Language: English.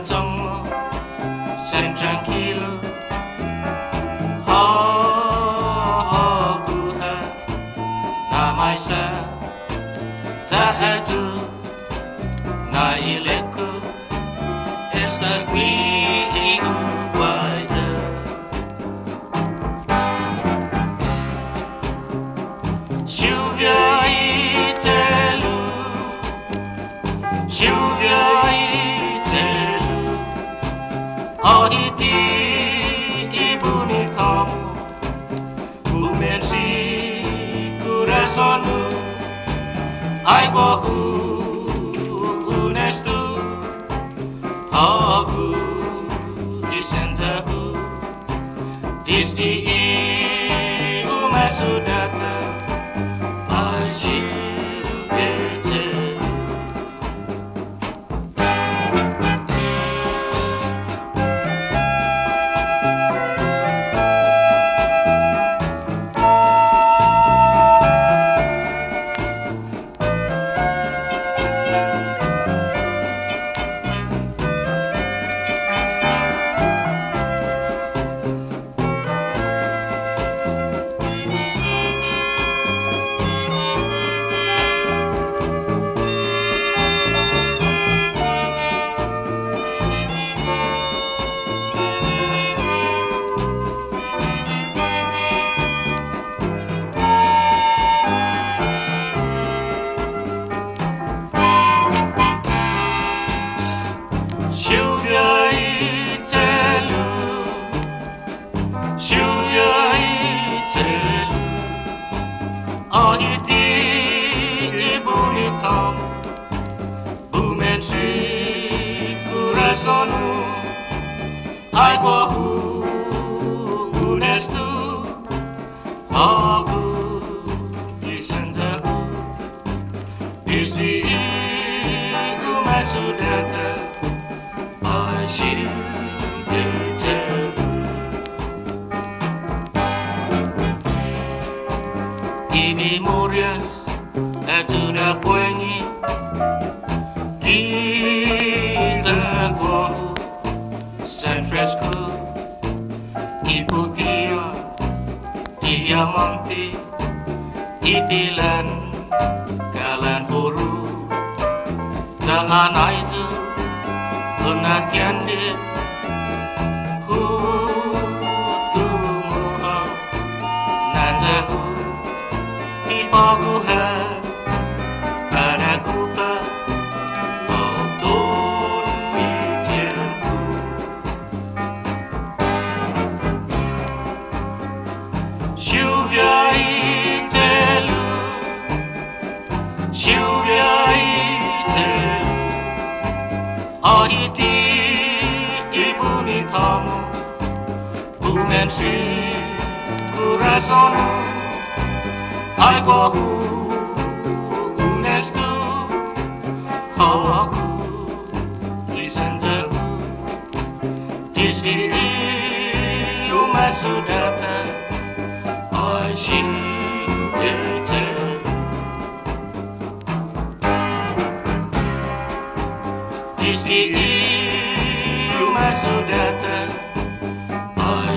tomo sen tranquilo. Oh, Tuhan, namai sa tu na ileku esta qui iguaita. Lluvia y telu, lluvia y telu, oh iti ibu ni kamu, bumensi kurasonu, ai bohu unestu, aku disentaku, disdi umasudaka. Lluvia y telu, lluvia y telu, oh iti ibu ni kamu, bumensi kurasonu, ai bohu unestu, aku disentaku, disdi umasudaka. She will tell y memorias de una poignée qui t'envoie San Fresco y putih diamante y pilan kalan huru jangan aizu penantian dia tumuha nazaku ipaguha pada kupa otot pikirku. Lluvia y telu, lluvia y telu, oh iti ibu ni kamu, bumensi kurasonu, ai bohu unestu, aku disentaku, disdi umasudaka, ai shintete. Disdi umasudaka, ai